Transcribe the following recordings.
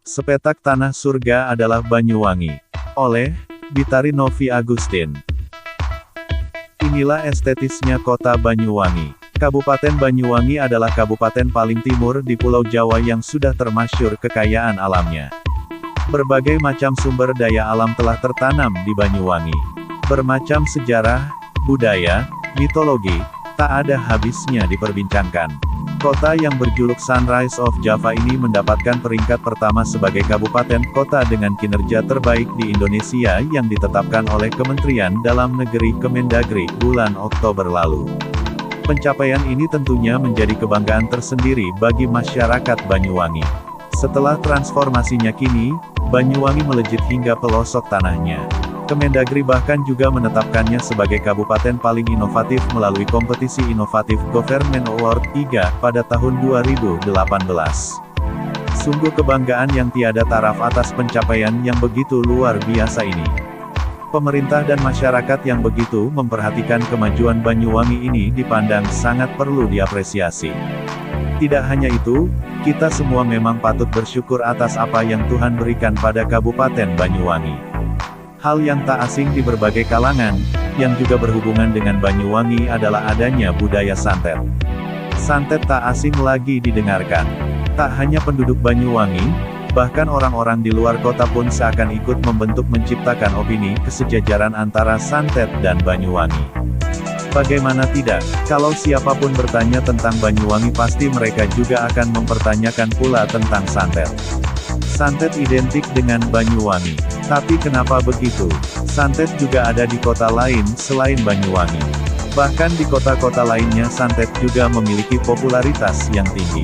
Sepetak Tanah Surga adalah Banyuwangi. Oleh Bitari Novi Agustin. Inilah estetisnya kota Banyuwangi. Kabupaten Banyuwangi adalah kabupaten paling timur di Pulau Jawa yang sudah termasyhur kekayaan alamnya. Berbagai macam sumber daya alam telah tertanam di Banyuwangi. Bermacam sejarah, budaya, mitologi, tak ada habisnya diperbincangkan. Kota yang berjuluk Sunrise of Java ini mendapatkan peringkat pertama sebagai kabupaten kota dengan kinerja terbaik di Indonesia yang ditetapkan oleh Kementerian Dalam Negeri Kemendagri bulan Oktober lalu. Pencapaian ini tentunya menjadi kebanggaan tersendiri bagi masyarakat Banyuwangi. Setelah transformasinya kini, Banyuwangi melejit hingga pelosok tanahnya. Kemendagri bahkan juga menetapkannya sebagai kabupaten paling inovatif melalui kompetisi Inovatif Government Award 3 pada tahun 2018. Sungguh kebanggaan yang tiada taraf atas pencapaian yang begitu luar biasa ini. Pemerintah dan masyarakat yang begitu memperhatikan kemajuan Banyuwangi ini dipandang sangat perlu diapresiasi. Tidak hanya itu, kita semua memang patut bersyukur atas apa yang Tuhan berikan pada Kabupaten Banyuwangi. Hal yang tak asing di berbagai kalangan, yang juga berhubungan dengan Banyuwangi adalah adanya budaya santet. Santet tak asing lagi didengarkan. Tak hanya penduduk Banyuwangi, bahkan orang-orang di luar kota pun seakan ikut membentuk menciptakan opini kesejajaran antara santet dan Banyuwangi. Bagaimana tidak, kalau siapapun bertanya tentang Banyuwangi pasti mereka juga akan mempertanyakan pula tentang santet. Santet identik dengan Banyuwangi. Tapi kenapa begitu? Santet juga ada di kota lain selain Banyuwangi. Bahkan di kota-kota lainnya santet juga memiliki popularitas yang tinggi.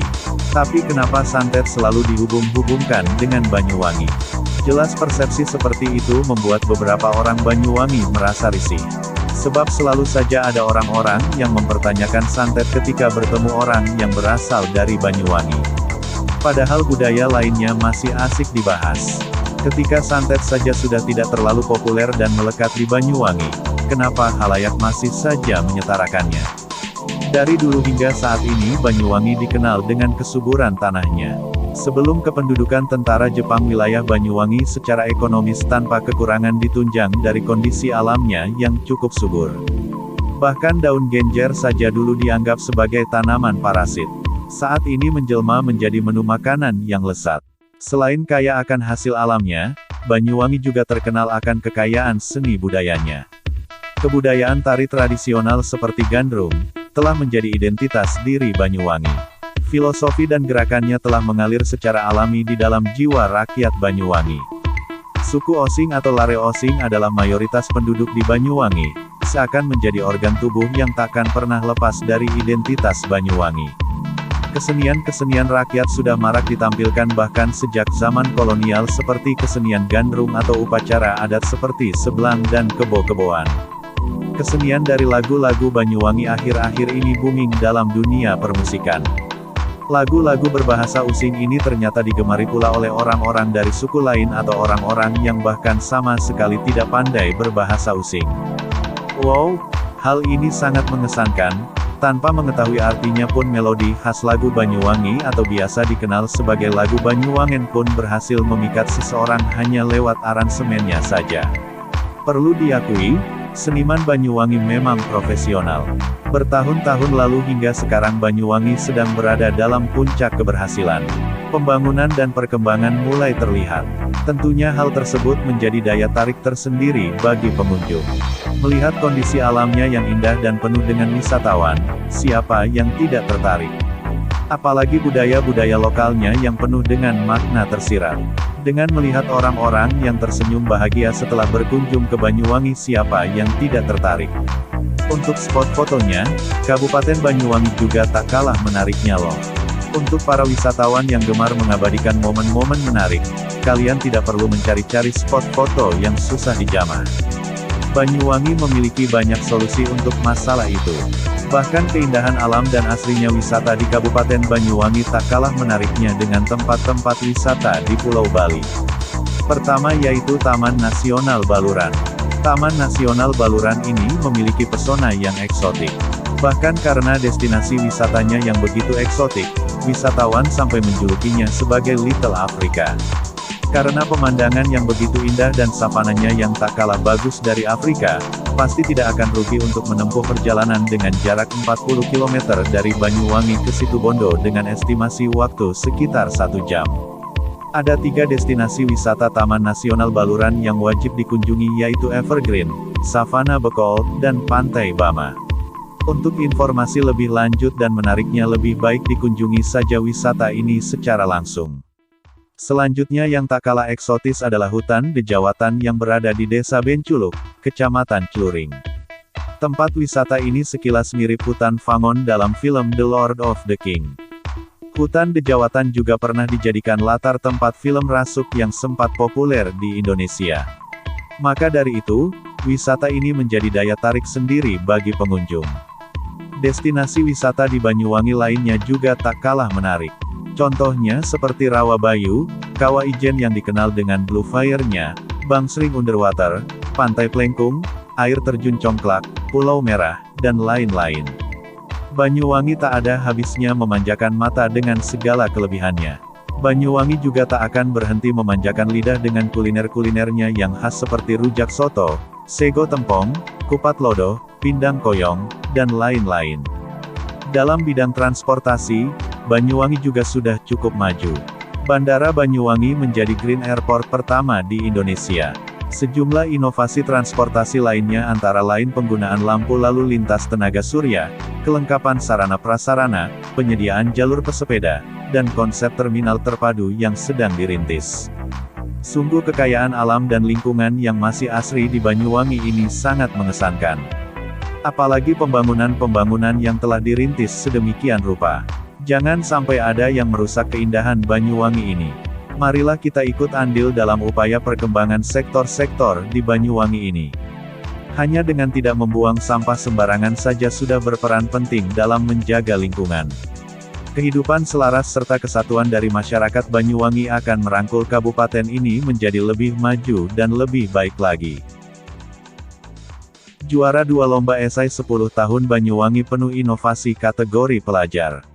Tapi kenapa santet selalu dihubung-hubungkan dengan Banyuwangi? Jelas persepsi seperti itu membuat beberapa orang Banyuwangi merasa risih. Sebab selalu saja ada orang-orang yang mempertanyakan santet ketika bertemu orang yang berasal dari Banyuwangi. Padahal budaya lainnya masih asik dibahas. Ketika santet saja sudah tidak terlalu populer dan melekat di Banyuwangi, kenapa halayak masih saja menyetarakannya? Dari dulu hingga saat ini Banyuwangi dikenal dengan kesuburan tanahnya. Sebelum kependudukan tentara Jepang wilayah Banyuwangi secara ekonomis tanpa kekurangan ditunjang dari kondisi alamnya yang cukup subur. Bahkan daun genjer saja dulu dianggap sebagai tanaman parasit. Saat ini menjelma menjadi menu makanan yang lezat. Selain kaya akan hasil alamnya, Banyuwangi juga terkenal akan kekayaan seni budayanya. Kebudayaan tari tradisional seperti gandrung, telah menjadi identitas diri Banyuwangi. Filosofi dan gerakannya telah mengalir secara alami di dalam jiwa rakyat Banyuwangi. Suku Osing atau Lare Osing adalah mayoritas penduduk di Banyuwangi, seakan menjadi organ tubuh yang takkan pernah lepas dari identitas Banyuwangi. Kesenian-kesenian rakyat sudah marak ditampilkan bahkan sejak zaman kolonial seperti kesenian gandrung atau upacara adat seperti sebelang dan kebo-keboan. Kesenian dari lagu-lagu Banyuwangi akhir-akhir ini booming dalam dunia permusikan. Lagu-lagu berbahasa Osing ini ternyata digemari pula oleh orang-orang dari suku lain atau orang-orang yang bahkan sama sekali tidak pandai berbahasa Osing. Wow, hal ini sangat mengesankan. Tanpa mengetahui artinya pun melodi khas lagu Banyuwangi atau biasa dikenal sebagai lagu Banyuwangen pun berhasil memikat seseorang hanya lewat aransemennya saja. Perlu diakui, seniman Banyuwangi memang profesional. Bertahun-tahun lalu hingga sekarang Banyuwangi sedang berada dalam puncak keberhasilan. Pembangunan dan perkembangan mulai terlihat. Tentunya hal tersebut menjadi daya tarik tersendiri bagi pengunjung. Melihat kondisi alamnya yang indah dan penuh dengan wisatawan, siapa yang tidak tertarik? Apalagi budaya-budaya lokalnya yang penuh dengan makna tersirat. Dengan melihat orang-orang yang tersenyum bahagia setelah berkunjung ke Banyuwangi, siapa yang tidak tertarik? Untuk spot fotonya, Kabupaten Banyuwangi juga tak kalah menariknya loh. Untuk para wisatawan yang gemar mengabadikan momen-momen menarik, kalian tidak perlu mencari-cari spot foto yang susah dijamah. Banyuwangi memiliki banyak solusi untuk masalah itu. Bahkan keindahan alam dan aslinya wisata di Kabupaten Banyuwangi tak kalah menariknya dengan tempat-tempat wisata di Pulau Bali. Pertama yaitu Taman Nasional Baluran. Taman Nasional Baluran ini memiliki pesona yang eksotik. Bahkan karena destinasi wisatanya yang begitu eksotik, wisatawan sampai menjulukinya sebagai Little Africa. Karena pemandangan yang begitu indah dan savananya yang tak kalah bagus dari Afrika, pasti tidak akan rugi untuk menempuh perjalanan dengan jarak 40 km dari Banyuwangi ke Situbondo dengan estimasi waktu sekitar 1 jam. Ada 3 destinasi wisata Taman Nasional Baluran yang wajib dikunjungi yaitu Evergreen, Savana Bekol, dan Pantai Bama. Untuk informasi lebih lanjut dan menariknya lebih baik dikunjungi saja wisata ini secara langsung. Selanjutnya yang tak kalah eksotis adalah hutan dejawatan yang berada di Desa Benculuk, Kecamatan Cluring. Tempat wisata ini sekilas mirip hutan Fangon dalam film The Lord of the King. Hutan dejawatan juga pernah dijadikan latar tempat film rasuk yang sempat populer di Indonesia. Maka dari itu, wisata ini menjadi daya tarik sendiri bagi pengunjung. Destinasi wisata di Banyuwangi lainnya juga tak kalah menarik. Contohnya seperti Rawabayu, Kawah Ijen yang dikenal dengan Blue Fire-nya, Bangsring Underwater, Pantai Plengkung, Air Terjun Congklak, Pulau Merah, dan lain-lain. Banyuwangi tak ada habisnya memanjakan mata dengan segala kelebihannya. Banyuwangi juga tak akan berhenti memanjakan lidah dengan kuliner-kulinernya yang khas seperti rujak soto, sego tempong, kupat lodoh, pindang koyong, dan lain-lain. Dalam bidang transportasi, Banyuwangi juga sudah cukup maju. Bandara Banyuwangi menjadi Green Airport pertama di Indonesia. Sejumlah inovasi transportasi lainnya antara lain penggunaan lampu lalu lintas tenaga surya, kelengkapan sarana prasarana, penyediaan jalur pesepeda, dan konsep terminal terpadu yang sedang dirintis. Sungguh kekayaan alam dan lingkungan yang masih asri di Banyuwangi ini sangat mengesankan. Apalagi pembangunan-pembangunan yang telah dirintis sedemikian rupa. Jangan sampai ada yang merusak keindahan Banyuwangi ini. Marilah kita ikut andil dalam upaya perkembangan sektor-sektor di Banyuwangi ini. Hanya dengan tidak membuang sampah sembarangan saja sudah berperan penting dalam menjaga lingkungan. Kehidupan selaras serta kesatuan dari masyarakat Banyuwangi akan merangkul kabupaten ini menjadi lebih maju dan lebih baik lagi. Juara 2 Lomba Esai 10 Tahun Banyuwangi penuh inovasi kategori pelajar.